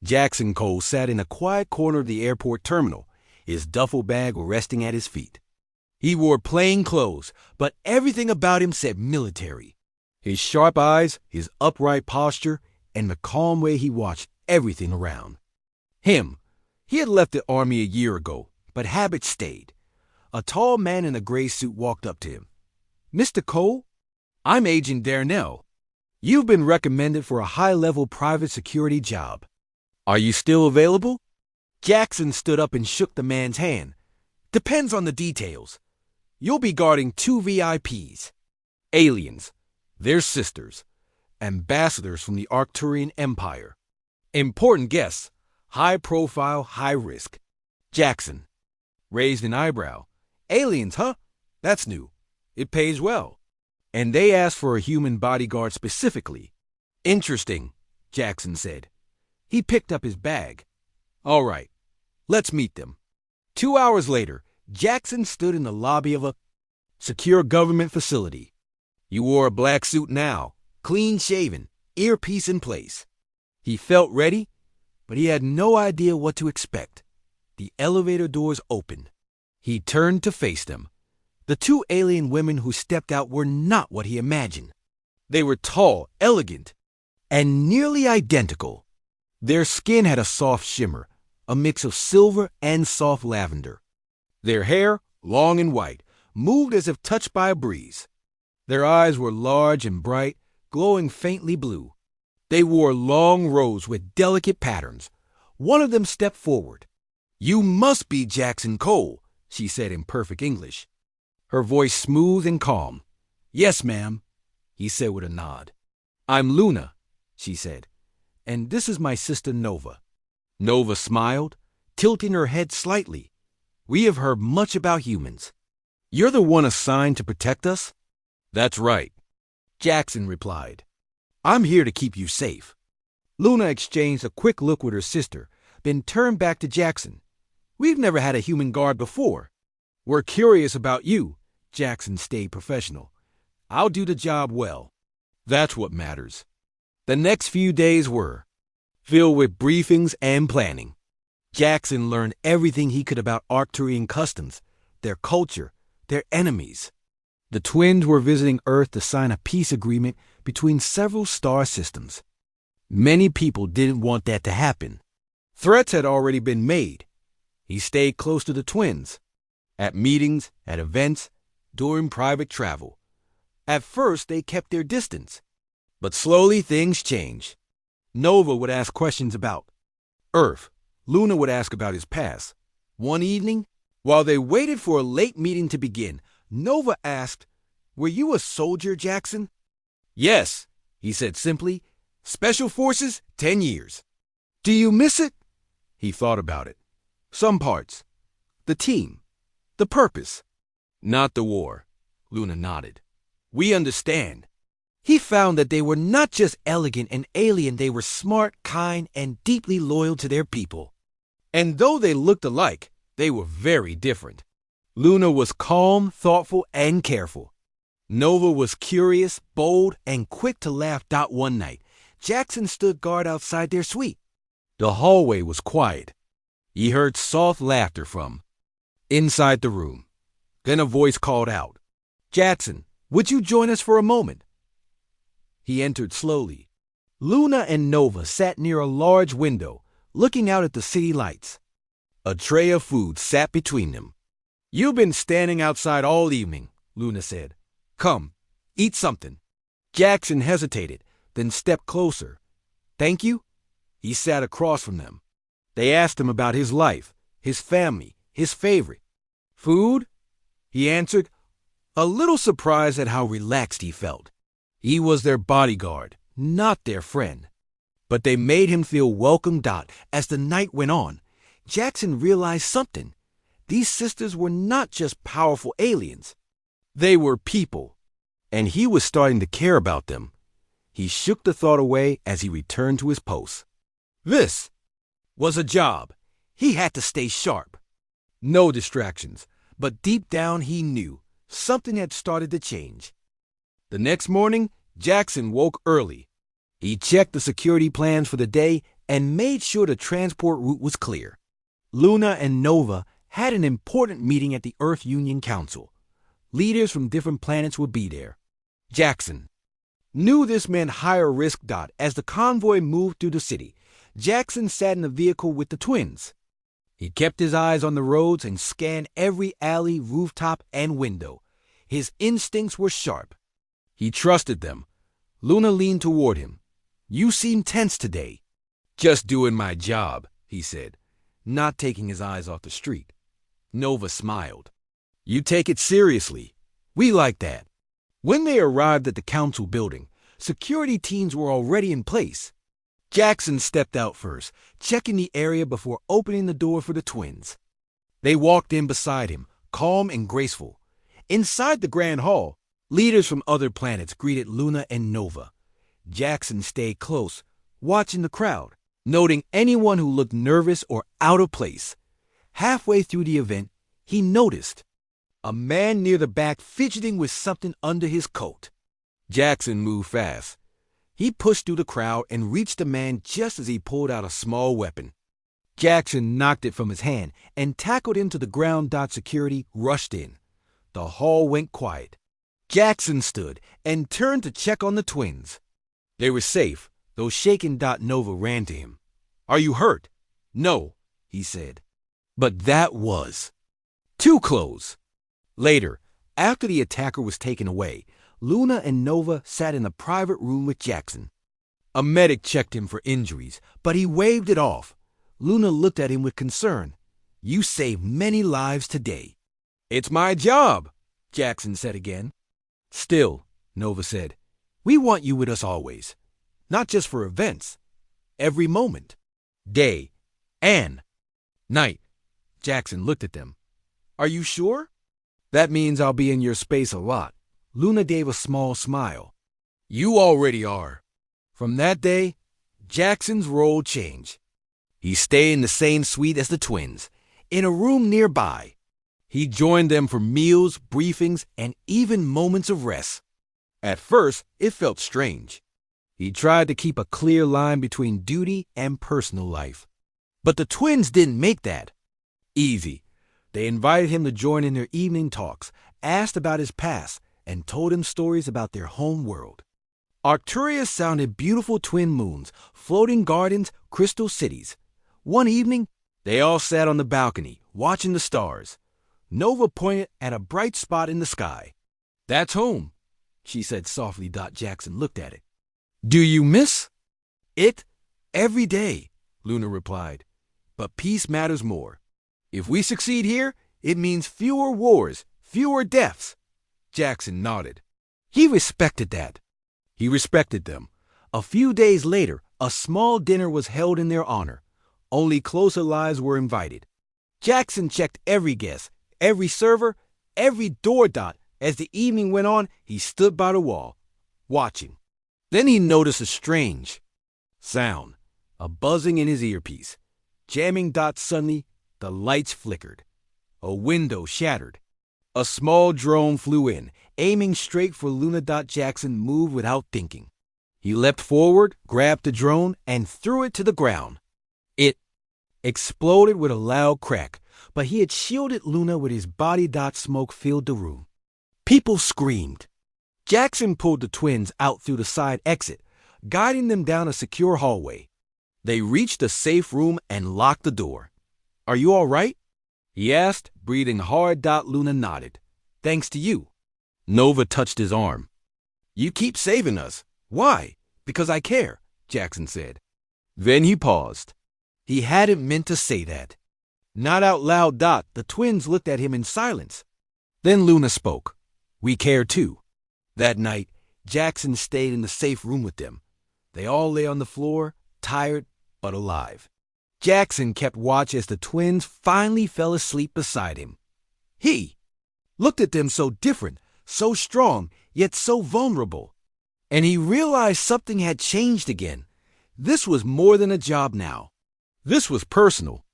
Jackson Cole sat in a quiet corner of the airport terminal, his duffel bag resting at his feet. He wore plain clothes, but everything about him said military. His sharp eyes, his upright posture, and the calm way he watched everything around. He had left the army a year ago, but habit stayed. A tall man in a gray suit walked up to him. "Mr. Cole, I'm Agent Darnell. You've been recommended for a high-level private security job. Are you still available?" Jackson stood up and shook the man's hand. "Depends on the details. You'll be guarding 2 VIPs. Aliens. They're sisters. Ambassadors from the Arcturian Empire. Important guests. High profile, high risk." Jackson raised an eyebrow. "Aliens, huh? That's new. It pays well. And they asked for a human bodyguard specifically." "Interesting," Jackson said. He picked up his bag. "All right, let's meet them." 2 hours later, Jackson stood in the lobby of a secure government facility. He wore a black suit now, clean-shaven, earpiece in place. He felt ready, but he had no idea what to expect. The elevator doors opened. He turned to face them. The 2 alien women who stepped out were not what he imagined. They were tall, elegant, and nearly identical. Their skin had a soft shimmer, a mix of silver and soft lavender. Their hair, long and white, moved as if touched by a breeze. Their eyes were large and bright, glowing faintly blue. They wore long robes with delicate patterns. One of them stepped forward. "You must be Jackson Cole," she said in perfect English, her voice smooth and calm. "Yes, ma'am," he said with a nod. "I'm Luna," she said, "and this is my sister Nova." Nova smiled, tilting her head slightly. "We have heard much about humans. You're the one assigned to protect us?" "That's right," Jackson replied. "I'm here to keep you safe." Luna exchanged a quick look with her sister, then turned back to Jackson. "We've never had a human guard before." "We're curious about you," Jackson stayed professional. "I'll do the job well. That's what matters." The next few days were filled with briefings and planning. Jackson learned everything he could about Arcturian customs, their culture, their enemies. The twins were visiting Earth to sign a peace agreement between several star systems. Many people didn't want that to happen. Threats had already been made. He stayed close to the twins, at meetings, at events, during private travel. At first, they kept their distance, but slowly things changed. Nova would ask questions about Earth. Luna would ask about his past. One evening, while they waited for a late meeting to begin, Nova asked, "Were you a soldier, Jackson?" "Yes," he said simply. "Special Forces, 10 years. "Do you miss it?" He thought about it. "Some parts. The team. The purpose." "Not the war," Luna nodded. "We understand." He found that they were not just elegant and alien, they were smart, kind, and deeply loyal to their people. And though they looked alike, they were very different. Luna was calm, thoughtful, and careful. Nova was curious, bold, and quick to laugh. One night, Jackson stood guard outside their suite. The hallway was quiet. He heard soft laughter from inside the room. Then a voice called out, "Jackson, would you join us for a moment?" He entered slowly. Luna and Nova sat near a large window, looking out at the city lights. A tray of food sat between them. "You've been standing outside all evening," Luna said. "Come, eat something." Jackson hesitated, then stepped closer. "Thank you." He sat across from them. They asked him about his life, his family, his favorite. "Food?" he answered, a little surprised at how relaxed he felt. He was their bodyguard, not their friend. But they made him feel welcomed. As the night went on, Jackson realized something. These sisters were not just powerful aliens. They were people, and he was starting to care about them. He shook the thought away as he returned to his post. This was a job. He had to stay sharp. No distractions, but deep down he knew something had started to change. The next morning, Jackson woke early. He checked the security plans for the day and made sure the transport route was clear. Luna and Nova had an important meeting at the Earth Union Council. Leaders from different planets would be there. Jackson knew this meant higher risk. As the convoy moved through the city, Jackson sat in the vehicle with the twins. He kept his eyes on the roads and scanned every alley, rooftop, and window. His instincts were sharp. He trusted them. Luna leaned toward him. "You seem tense today." "Just doing my job," he said, not taking his eyes off the street. Nova smiled. "You take it seriously. We like that." When they arrived at the council building, security teams were already in place. Jackson stepped out first, checking the area before opening the door for the twins. They walked in beside him, calm and graceful. Inside the grand hall, leaders from other planets greeted Luna and Nova. Jackson stayed close, watching the crowd, noting anyone who looked nervous or out of place. Halfway through the event, he noticed a man near the back fidgeting with something under his coat. Jackson moved fast. He pushed through the crowd and reached the man just as he pulled out a small weapon. Jackson knocked it from his hand and tackled him to the ground. Security rushed in. The hall went quiet. Jackson stood and turned to check on the twins. They were safe, though shaken. Nova ran to him. "Are you hurt?" "No," he said. But that was too close. Later, after the attacker was taken away, Luna and Nova sat in a private room with Jackson. A medic checked him for injuries, but he waved it off. Luna looked at him with concern. "You saved many lives today." "It's my job," Jackson said again. "Still," Nova said, "we want you with us always. Not just for events. Every moment. Day and night." Jackson looked at them. "Are you sure?" "That means I'll be in your space a lot." Luna gave a small smile. "You already are." From that day, Jackson's role changed. He stayed in the same suite as the twins, in a room nearby. He joined them for meals, briefings, and even moments of rest. At first, it felt strange. He tried to keep a clear line between duty and personal life. But the twins didn't make that easy. They invited him to join in their evening talks, asked about his past, and told him stories about their home world. Arcturus sounded beautiful twin moons, floating gardens, crystal cities. One evening, they all sat on the balcony, watching the stars. Nova pointed at a bright spot in the sky. "That's home," she said softly. Jackson looked at it. "Do you miss it?" "Every day," Luna replied. "But peace matters more. If we succeed here, it means fewer wars, fewer deaths." Jackson nodded. He respected that. He respected them. A few days later, a small dinner was held in their honor. Only close allies were invited. Jackson checked every guest, every server, every door. As the evening went on, he stood by the wall, watching. Then he noticed a strange sound, a buzzing in his earpiece. Jamming. Suddenly, the lights flickered. A window shattered. A small drone flew in, aiming straight for Luna. Jackson moved without thinking. He leapt forward, grabbed the drone, and threw it to the ground. It exploded with a loud crack, but he had shielded Luna with his body. Smoke filled the room. People screamed. Jackson pulled the twins out through the side exit, guiding them down a secure hallway. They reached a safe room and locked the door. "Are you all right?" he asked, breathing hard. Luna nodded. "Thanks to you." Nova touched his arm. "You keep saving us." "Why?" "Because I care," Jackson said. Then he paused. He hadn't meant to say that. Not out loud. The twins looked at him in silence. Then Luna spoke. "We care too." That night, Jackson stayed in the safe room with them. They all lay on the floor, tired but alive. Jackson kept watch as the twins finally fell asleep beside him. He looked at them so different, so strong, yet so vulnerable. And he realized something had changed again. This was more than a job now. This was personal.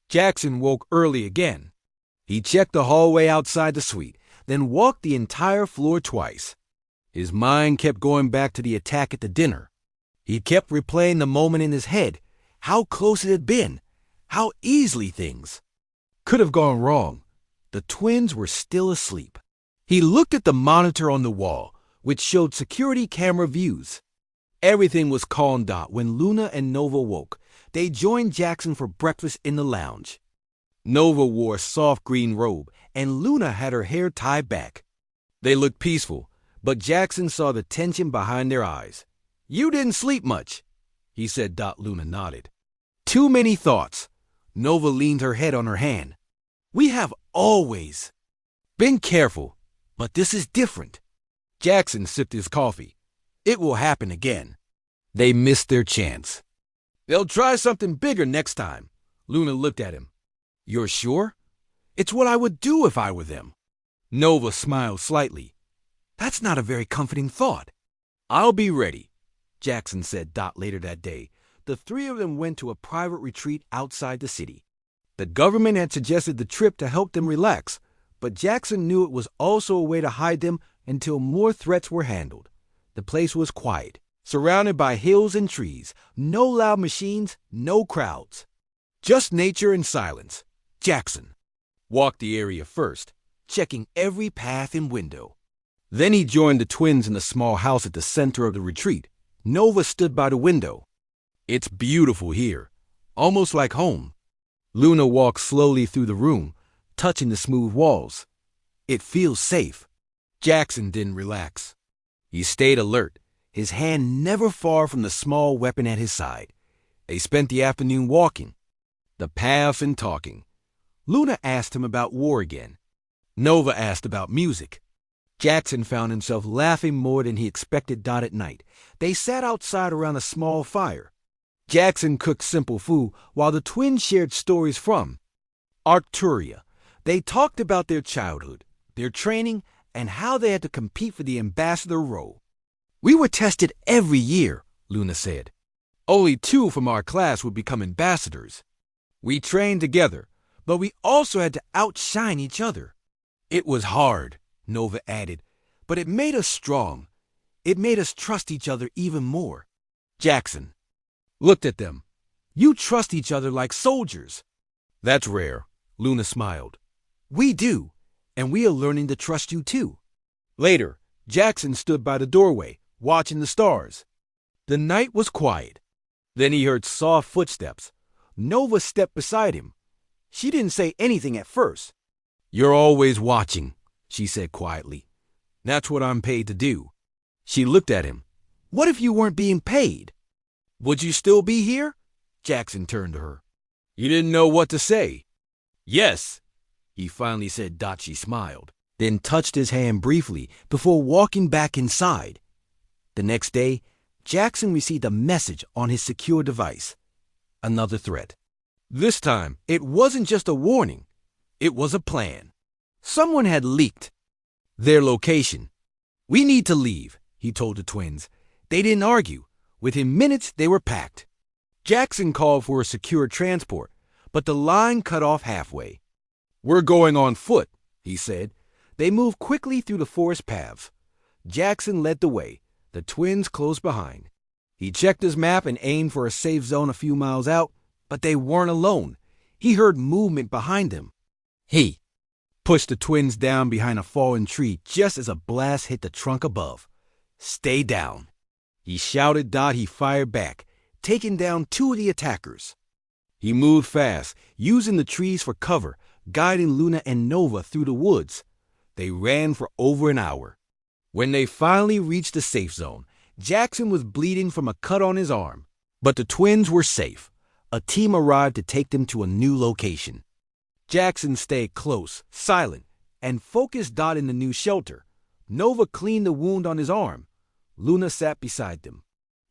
Jackson woke early again. He checked the hallway outside the suite, then walked the entire floor twice. His mind kept going back to the attack at the dinner. He kept replaying the moment in his head, how close it had been, how easily things could have gone wrong. The twins were still asleep. He looked at the monitor on the wall, which showed security camera views. Everything was calm when Luna and Nova woke. They joined Jackson for breakfast in the lounge. Nova wore a soft green robe, and Luna had her hair tied back. They looked peaceful, but Jackson saw the tension behind their eyes. "You didn't sleep much," he said. Luna nodded. "Too many thoughts." Nova leaned her head on her hand. "We have always been careful, but this is different." Jackson sipped his coffee. "It will happen again." They missed their chance. "They'll try something bigger next time." Luna looked at him. "You're sure?" "It's what I would do if I were them." Nova smiled slightly. "That's not a very comforting thought." "I'll be ready," Jackson said. Later that day, the three of them went to a private retreat outside the city. The government had suggested the trip to help them relax, but Jackson knew it was also a way to hide them until more threats were handled. The place was quiet, surrounded by hills and trees, no loud machines, no crowds. Just nature and silence. Jackson walked the area first, checking every path and window. Then he joined the twins in the small house at the center of the retreat. Nova stood by the window. "It's beautiful here, almost like home." Luna walked slowly through the room, touching the smooth walls. "It feels safe." Jackson didn't relax. He stayed alert, his hand never far from the small weapon at his side. They spent the afternoon walking, the paths and talking. Luna asked him about war again. Nova asked about music. Jackson found himself laughing more than he expected. At night, they sat outside around a small fire. Jackson cooked simple food while the twins shared stories from Arcturia. They talked about their childhood, their training, and how they had to compete for the ambassador role. "We were tested every year," Luna said. "Only 2 from our class would become ambassadors. We trained together, but we also had to outshine each other. It was hard," Nova added, "but it made us strong. It made us trust each other even more." Jackson looked at them. "You trust each other like soldiers." "That's rare," Luna smiled. "We do, and we are learning to trust you too." Later, Jackson stood by the doorway, watching the stars. The night was quiet. Then he heard soft footsteps. Nova stepped beside him. She didn't say anything at first. "You're always watching," she said quietly. "That's what I'm paid to do." She looked at him. "What if you weren't being paid? Would you still be here?" Jackson turned to her. "You didn't know what to say." "Yes," he finally said. She smiled, then touched his hand briefly before walking back inside. The next day, Jackson received a message on his secure device. Another threat. This time, it wasn't just a warning. It was a plan. Someone had leaked their location. "We need to leave," he told the twins. They didn't argue. Within minutes, they were packed. Jackson called for a secure transport, but the line cut off halfway. "We're going on foot," he said. They moved quickly through the forest paths. Jackson led the way, the twins close behind. He checked his map and aimed for a safe zone a few miles out, but they weren't alone. He heard movement behind them. He pushed the twins down behind a fallen tree just as a blast hit the trunk above. "Stay down," he shouted. He fired back, taking down 2 of the attackers. He moved fast, using the trees for cover, guiding Luna and Nova through the woods. They ran for over an hour. When they finally reached the safe zone, Jackson was bleeding from a cut on his arm. But the twins were safe. A team arrived to take them to a new location. Jackson stayed close, silent, and focused in the new shelter. Nova cleaned the wound on his arm. Luna sat beside them.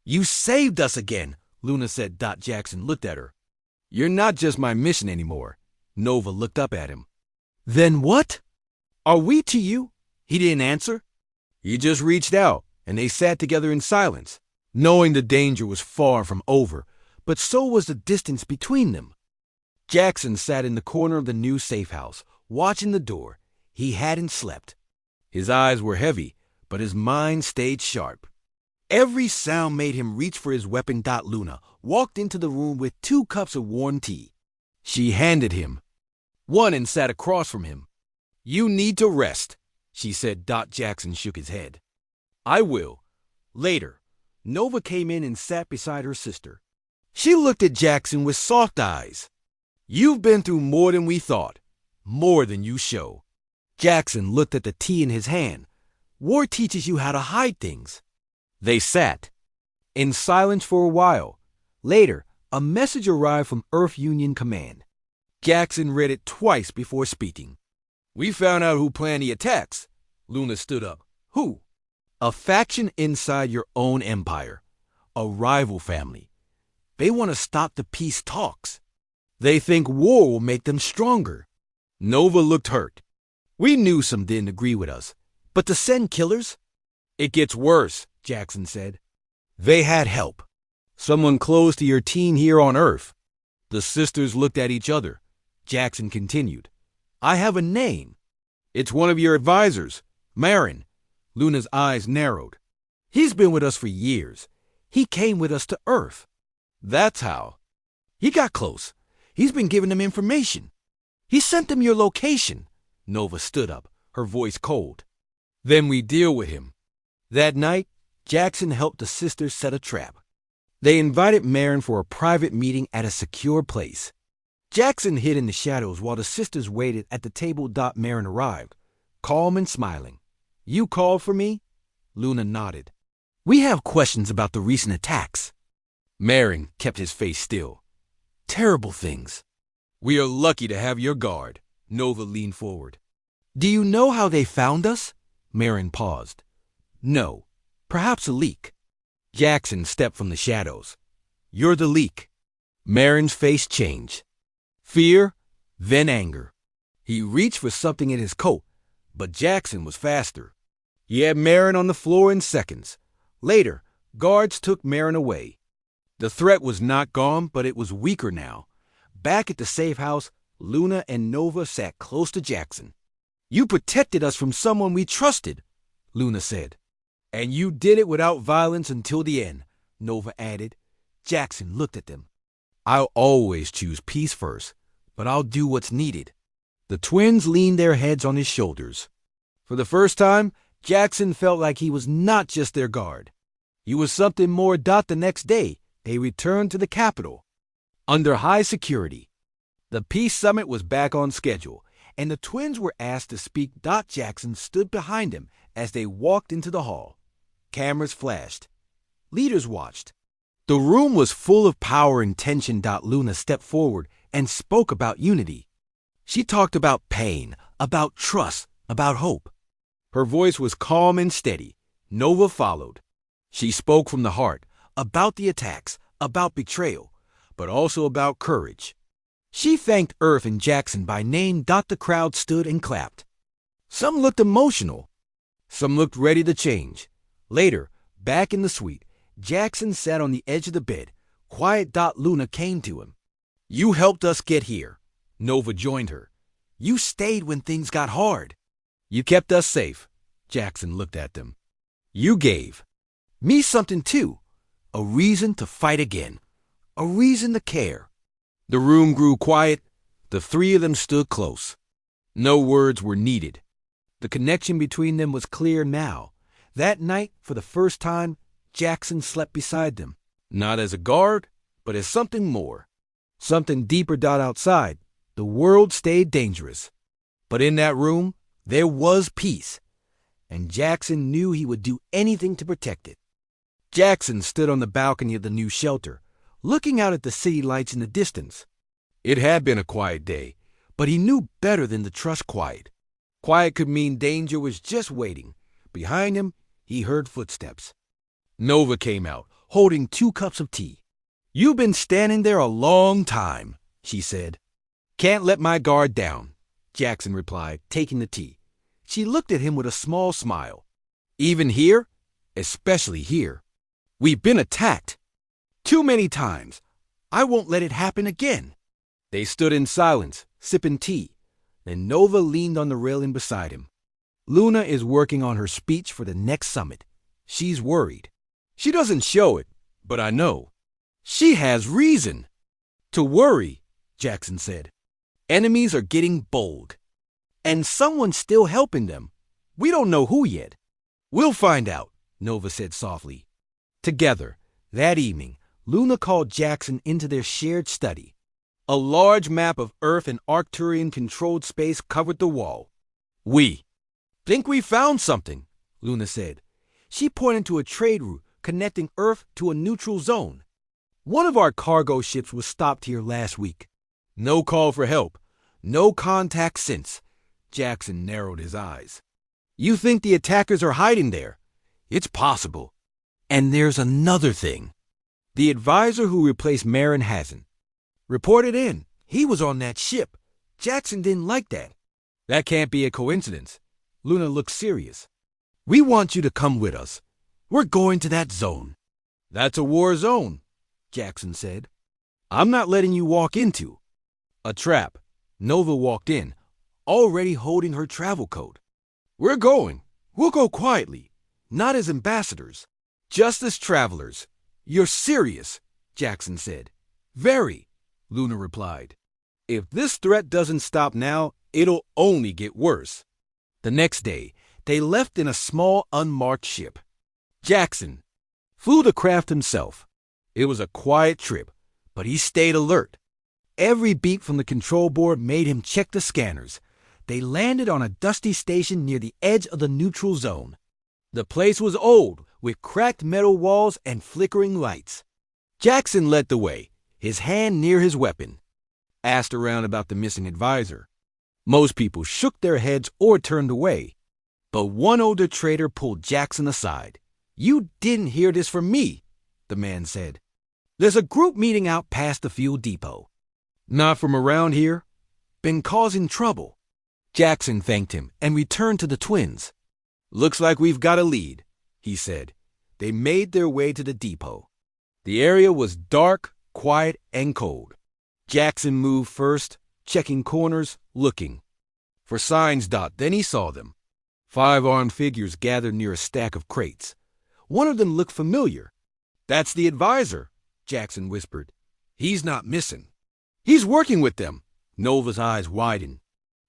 "You saved us again," Luna said. Jackson looked at her. "You're not just my mission anymore." Nova looked up at him. "Then what are we to you?" He didn't answer. He just reached out, and they sat together in silence, knowing the danger was far from over, but so was the distance between them. Jackson sat in the corner of the new safe house, watching the door. He hadn't slept. His eyes were heavy, but his mind stayed sharp. Every sound made him reach for his weapon. Luna walked into the room with 2 cups of warm tea. She handed him one and sat across from him. "You need to rest," she said. Jackson shook his head. "I will. Later." Nova came in and sat beside her sister. She looked at Jackson with soft eyes. "You've been through more than we thought, more than you show." Jackson looked at the tea in his hand. "War teaches you how to hide things." They sat in silence for a while. Later, a message arrived from Earth Union Command. Jackson read it twice before speaking. "We found out who planned the attacks." Luna stood up. "Who?" "A faction inside your own empire. A rival family. They want to stop the peace talks. They think war will make them stronger." Nova looked hurt. "We knew some didn't agree with us, but to send killers?" "It gets worse," Jackson said. "They had help. Someone close to your team here on Earth." The sisters looked at each other. Jackson continued. "I have a name. It's one of your advisors, Marin." Luna's eyes narrowed. "He's been with us for years. He came with us to Earth." "That's how." "He got close. He's been giving them information. He sent them your location." Nova stood up, her voice cold. "Then we deal with him." That night, Jackson helped the sisters set a trap. They invited Marin for a private meeting at a secure place. Jackson hid in the shadows while the sisters waited at the table. Marin arrived, calm and smiling. "You called for me?" Luna nodded. "We have questions about the recent attacks." Marin kept his face still. "Terrible things." "We are lucky to have your guard." Nova leaned forward. "Do you know how they found us?" Marin paused. "No. Perhaps a leak." Jackson stepped from the shadows. "You're the leak." Marin's face changed. Fear, then anger. He reached for something in his coat, but Jackson was faster. He had Marin on the floor in seconds. Later, guards took Marin away. The threat was not gone, but it was weaker now. Back at the safe house, Luna and Nova sat close to Jackson. "You protected us from someone we trusted," Luna said. "And you did it without violence until the end," Nova added. Jackson looked at them. "I'll always choose peace first, but I'll do what's needed." The twins leaned their heads on his shoulders. For the first time, Jackson felt like he was not just their guard. He was something more. The next day, they returned to the capital. Under high security, the peace summit was back on schedule, and the twins were asked to speak. Jackson stood behind them as they walked into the hall. Cameras flashed. Leaders watched. The room was full of power and tension. Luna stepped forward and spoke about unity. She talked about pain, about trust, about hope. Her voice was calm and steady. Nova followed. She spoke from the heart, about the attacks, about betrayal, but also about courage. She thanked Earth and Jackson by name. The crowd stood and clapped. Some looked emotional. Some looked ready to change. Later, back in the suite, Jackson sat on the edge of the bed. Quiet. Luna came to him. "You helped us get here." Nova joined her. "You stayed when things got hard." "You kept us safe." Jackson looked at them. "You gave me something too. A reason to fight again. A reason to care." The room grew quiet. The three of them stood close. No words were needed. The connection between them was clear now. That night, for the first time, Jackson slept beside them. Not as a guard, but as something more. Something deeper. Outside, the world stayed dangerous. But in that room, there was peace. And Jackson knew he would do anything to protect it. Jackson stood on the balcony of the new shelter, looking out at the city lights in the distance. It had been a quiet day, but he knew better than to trust quiet. Quiet could mean danger was just waiting. Behind him, he heard footsteps. Nova came out, holding 2 cups of tea. "You've been standing there a long time," she said. "Can't let my guard down," Jackson replied, taking the tea. She looked at him with a small smile. "Even here? Especially here. We've been attacked. Too many times. I won't let it happen again." They stood in silence, sipping tea. Then Nova leaned on the railing beside him. "Luna is working on her speech for the next summit. She's worried." She doesn't show it, but I know. She has reason to worry, Jackson said. Enemies are getting bold. And someone's still helping them. We don't know who yet. We'll find out, Nova said softly. Together, that evening, Luna called Jackson into their shared study. A large map of Earth and Arcturian-controlled space covered the wall. We think we found something, Luna said. She pointed to a trade route connecting Earth to a neutral zone. One of our cargo ships was stopped here last week. No call for help. No contact since. Jackson narrowed his eyes. You think the attackers are hiding there? It's possible. And there's another thing. The advisor who replaced Marin hasn't. Reported in. He was on that ship. Jackson didn't like that. That can't be a coincidence. Luna looked serious. We want you to come with us. We're going to that zone. That's a war zone, Jackson said. I'm not letting you walk into a trap. Nova walked in, already holding her travel coat. We're going. We'll go quietly, not as ambassadors, just as travelers. You're serious, Jackson said. Very, Luna replied. If this threat doesn't stop now, it'll only get worse. The next day, they left in a small unmarked ship. Jackson flew the craft himself. It was a quiet trip, but he stayed alert. Every beep from the control board made him check the scanners. They landed on a dusty station near the edge of the neutral zone. The place was old, with cracked metal walls and flickering lights. Jackson led the way, his hand near his weapon. Asked around about the missing advisor. Most people shook their heads or turned away. But one older trader pulled Jackson aside. You didn't hear this from me, the man said. There's a group meeting out past the fuel depot. Not from around here. Been causing trouble. Jackson thanked him and returned to the twins. Looks like we've got a lead, he said. They made their way to the depot. The area was dark, quiet, and cold. Jackson moved first, checking corners, looking for signs. Then he saw them. 5 armed figures gathered near a stack of crates. One of them looked familiar. That's the advisor, Jackson whispered. He's not missing. He's working with them. Nova's eyes widened.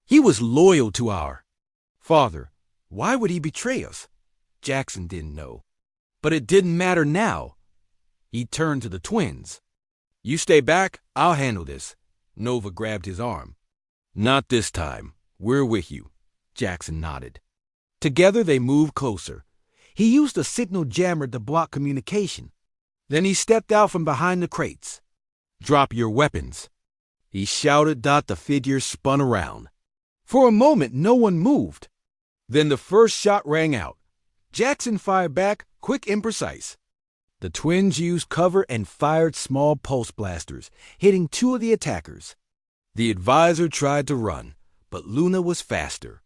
He was loyal to our father. Why would he betray us? Jackson didn't know. But it didn't matter now. He turned to the twins. You stay back, I'll handle this. Nova grabbed his arm. Not this time. We're with you. Jackson nodded. Together they moved closer. He used a signal jammer to block communication. Then he stepped out from behind the crates. Drop your weapons. He shouted. The figures spun around. For a moment, no one moved. Then the first shot rang out. Jackson fired back, quick and precise. The twins used cover and fired small pulse blasters, hitting 2 of the attackers. The advisor tried to run, but Luna was faster.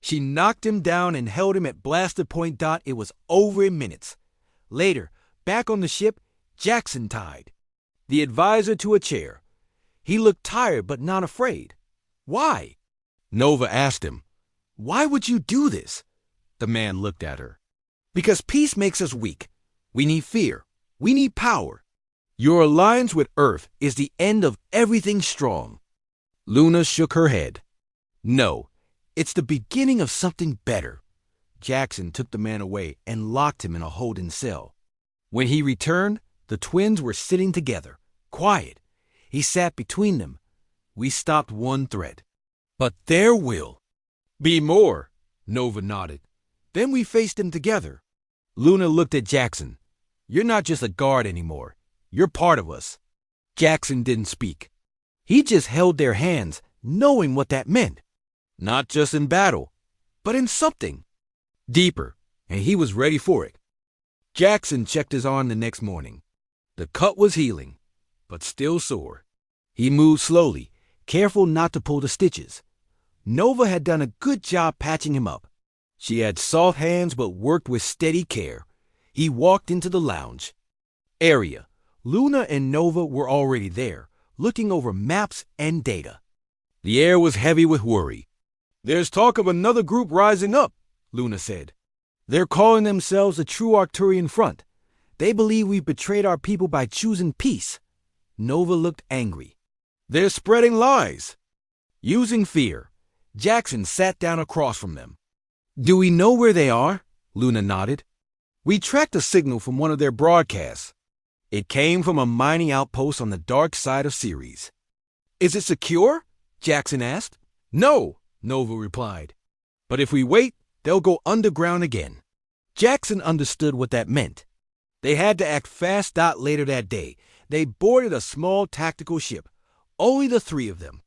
She knocked him down and held him at blaster point. It was over in minutes. Later, back on the ship, Jackson tied the advisor to a chair. He looked tired but not afraid. Why? Nova asked him. Why would you do this? The man looked at her. Because peace makes us weak. We need fear. We need power. Your alliance with Earth is the end of everything strong. Luna shook her head. No, it's the beginning of something better. Jackson took the man away and locked him in a holding cell. When he returned, the twins were sitting together, quiet. He sat between them. We stopped one threat. But there will be more, Nova nodded. Then we faced them together. Luna looked at Jackson. You're not just a guard anymore. You're part of us. Jackson didn't speak. He just held their hands, knowing what that meant. Not just in battle, but in something deeper, and he was ready for it. Jackson checked his arm the next morning. The cut was healing, but still sore. He moved slowly, careful not to pull the stitches. Nova had done a good job patching him up. She had soft hands but worked with steady care. He walked into the lounge area. Luna and Nova were already there, looking over maps and data. The air was heavy with worry. There's talk of another group rising up, Luna said. They're calling themselves the True Arcturian Front. They believe we've betrayed our people by choosing peace. Nova looked angry. They're spreading lies. Using fear, Jackson sat down across from them. Do we know where they are? Luna nodded. We tracked a signal from one of their broadcasts. It came from a mining outpost on the dark side of Ceres. Is it secure? Jackson asked. No, Nova replied. But if we wait, they'll go underground again. Jackson understood what that meant. They had to act fast. Later that day, they boarded a small tactical ship. Only the three of them.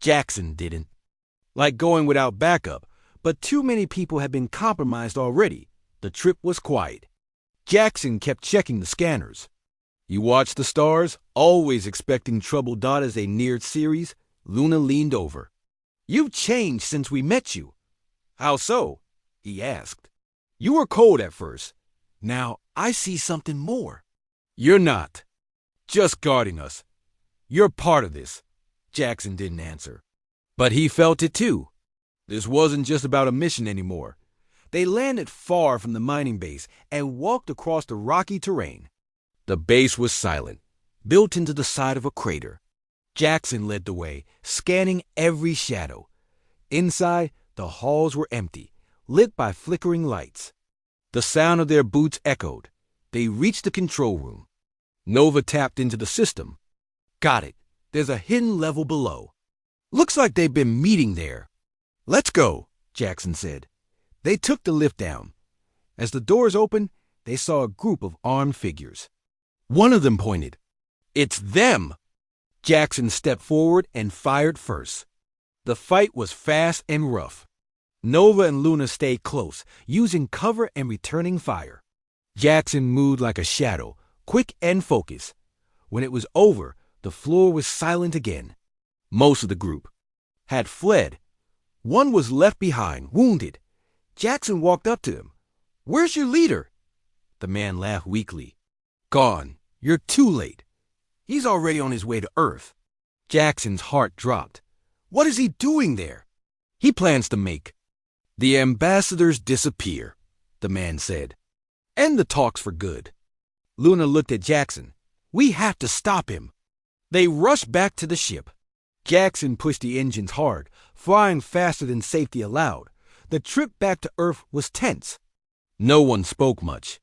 Jackson didn't. Like going without backup, but too many people had been compromised already. The trip was quiet. Jackson kept checking the scanners. He watched the stars, always expecting trouble. As they neared Ceres, Luna leaned over. You've changed since we met you. How so? He asked. You were cold at first. Now I see something more. You're not. Just guarding us. You're part of this. Jackson didn't answer. But he felt it too. This wasn't just about a mission anymore. They landed far from the mining base and walked across the rocky terrain. The base was silent, built into the side of a crater. Jackson led the way, scanning every shadow. Inside, the halls were empty, lit by flickering lights. The sound of their boots echoed. They reached the control room. Nova tapped into the system. Got it. There's a hidden level below. Looks like they've been meeting there. Let's go, Jackson said. They took the lift down. As the doors opened, they saw a group of armed figures. One of them pointed. It's them! Jackson stepped forward and fired first. The fight was fast and rough. Nova and Luna stayed close, using cover and returning fire. Jackson moved like a shadow, quick and focused. When it was over, the floor was silent again. Most of the group had fled. One was left behind, wounded. Jackson walked up to him. Where's your leader? The man laughed weakly. Gone. You're too late. He's already on his way to Earth. Jackson's heart dropped. What is he doing there? He plans to make the ambassadors disappear, the man said. End the talks for good. Luna looked at Jackson. We have to stop him. They rushed back to the ship. Jackson pushed the engines hard, flying faster than safety allowed. The trip back to Earth was tense. No one spoke much.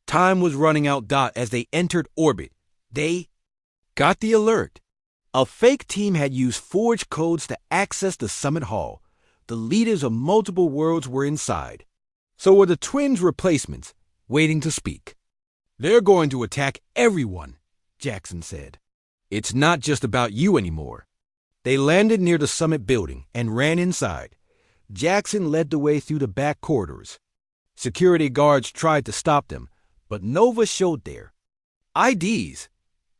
Time was running out. As they entered orbit, they got the alert. A fake team had used forged codes to access the summit hall. The leaders of multiple worlds were inside. So were the twins' replacements, waiting to speak. They're going to attack everyone, Jackson said. It's not just about you anymore. They landed near the summit building and ran inside. Jackson led the way through the back corridors. Security guards tried to stop them, but Nova showed there. IDs.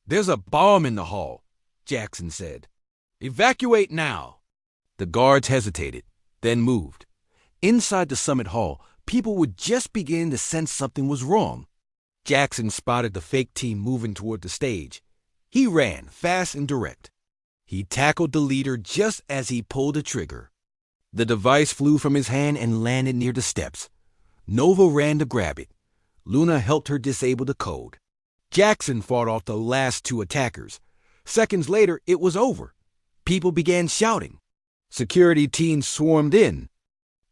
There's a bomb in the hall, Jackson said. Evacuate now. The guards hesitated, then moved. Inside the summit hall, people were just beginning to sense something was wrong. Jackson spotted the fake team moving toward the stage. He ran, fast and direct. He tackled the leader just as he pulled the trigger. The device flew from his hand and landed near the steps. Nova ran to grab it. Luna helped her disable the code. Jackson fought off the last two attackers. Seconds later, it was over. People began shouting. Security teams swarmed in.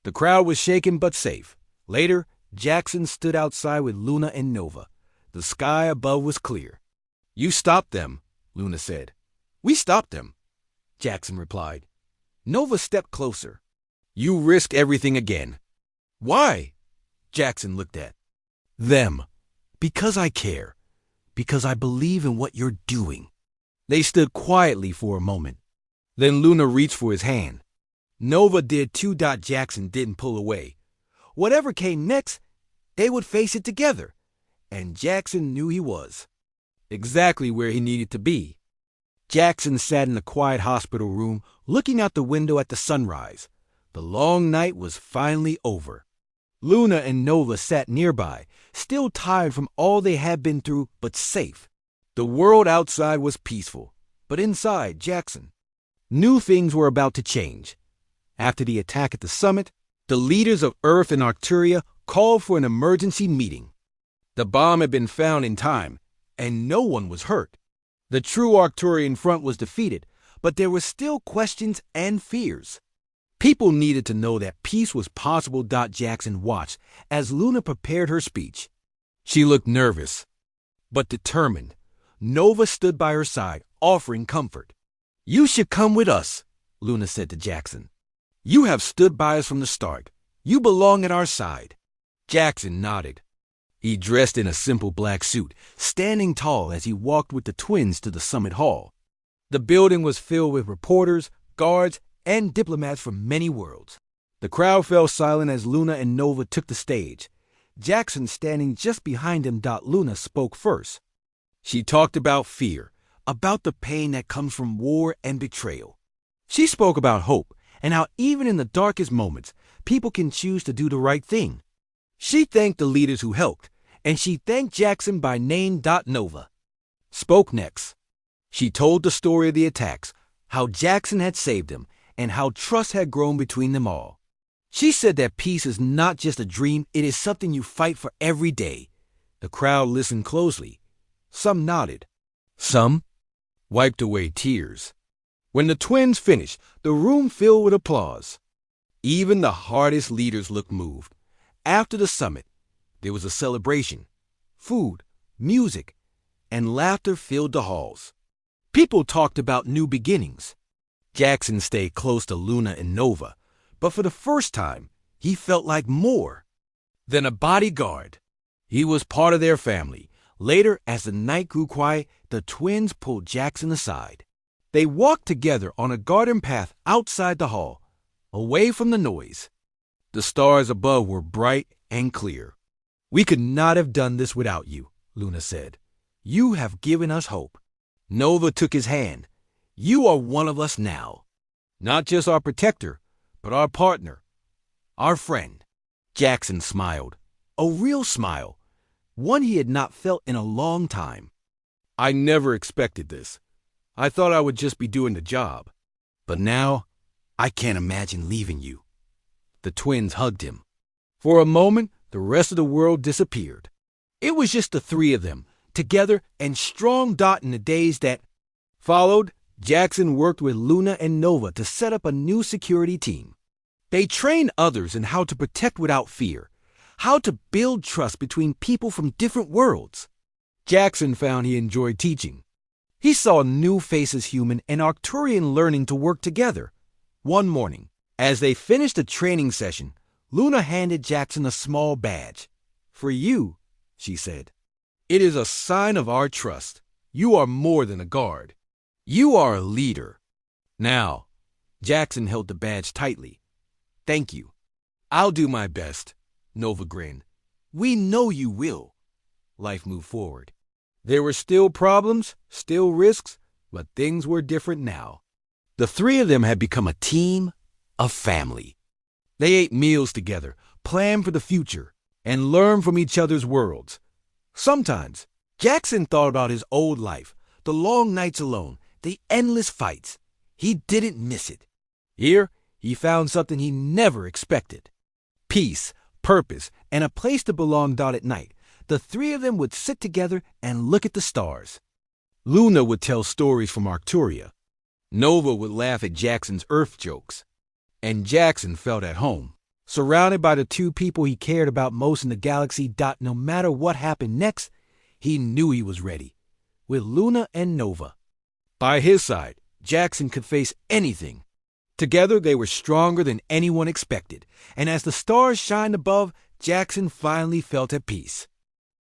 The crowd was shaken but safe. Later, Jackson stood outside with Luna and Nova. The sky above was clear. You stopped them, Luna said. We stopped them, Jackson replied. Nova stepped closer. You risk everything again. Why? Jackson looked at them. Because I care. Because I believe in what you're doing. They stood quietly for a moment. Then Luna reached for his hand. Nova did too. Jackson didn't pull away. Whatever came next, they would face it together. And Jackson knew he was exactly where he needed to be. Jackson sat in the quiet hospital room, looking out the window at the sunrise. The long night was finally over. Luna and Nova sat nearby, still tired from all they had been through, but safe. The world outside was peaceful, but inside, Jackson knew things were about to change. After the attack at the summit, the leaders of Earth and Arcturia called for an emergency meeting. The bomb had been found in time, and no one was hurt. The true Arcturian front was defeated, but there were still questions and fears. People needed to know that peace was possible. Jackson watched as Luna prepared her speech. She looked nervous, but determined. Nova stood by her side, offering comfort. "You should come with us," Luna said to Jackson. "You have stood by us from the start. You belong at our side." Jackson nodded. He dressed in a simple black suit, standing tall as he walked with the twins to the summit hall. The building was filled with reporters, guards, and diplomats from many worlds. The crowd fell silent as Luna and Nova took the stage. Jackson, standing just behind him. Luna spoke first. She talked about fear, about the pain that comes from war and betrayal. She spoke about hope and how even in the darkest moments, people can choose to do the right thing. She thanked the leaders who helped, and she thanked Jackson by name. Nova spoke next. She told the story of the attacks, how Jackson had saved him, and how trust had grown between them all. She said that peace is not just a dream, it is something you fight for every day. The crowd listened closely. Some nodded. Some wiped away tears. When the twins finished, the room filled with applause. Even the hardest leaders looked moved. After the summit, there was a celebration. Food, music, and laughter filled the halls. People talked about new beginnings. Jackson stayed close to Luna and Nova, but for the first time, he felt like more than a bodyguard. He was part of their family. Later, as the night grew quiet, the twins pulled Jackson aside. They walked together on a garden path outside the hall, away from the noise. The stars above were bright and clear. "We could not have done this without you," Luna said. "You have given us hope." Nova took his hand. "You are one of us now. Not just our protector, but our partner, our friend." Jackson smiled. A real smile. One he had not felt in a long time. "I never expected this. I thought I would just be doing the job. But now, I can't imagine leaving you." The twins hugged him. For a moment, the rest of the world disappeared. It was just the three of them, together and strong. In the days that followed, Jackson worked with Luna and Nova to set up a new security team. They trained others in how to protect without fear, how to build trust between people from different worlds. Jackson found he enjoyed teaching. He saw new faces, human and Arcturian, learning to work together. One morning, as they finished a training session, Luna handed Jackson a small badge. "For you," she said. "It is a sign of our trust. You are more than a guard. You are a leader." Now, Jackson held the badge tightly. "Thank you. I'll do my best." Nova grinned. "We know you will." Life moved forward. There were still problems, still risks, but things were different now. The three of them had become a team, a family. They ate meals together, planned for the future, and learned from each other's worlds. Sometimes, Jackson thought about his old life, the long nights alone, the endless fights. He didn't miss it. Here, he found something he never expected. Peace, purpose, and a place to belong. At night, the three of them would sit together and look at the stars. Luna would tell stories from Arcturia. Nova would laugh at Jackson's Earth jokes. And Jackson felt at home, surrounded by the two people he cared about most in the galaxy. No matter what happened next, he knew he was ready. With Luna and Nova by his side, Jackson could face anything. Together, they were stronger than anyone expected. And as the stars shined above, Jackson finally felt at peace.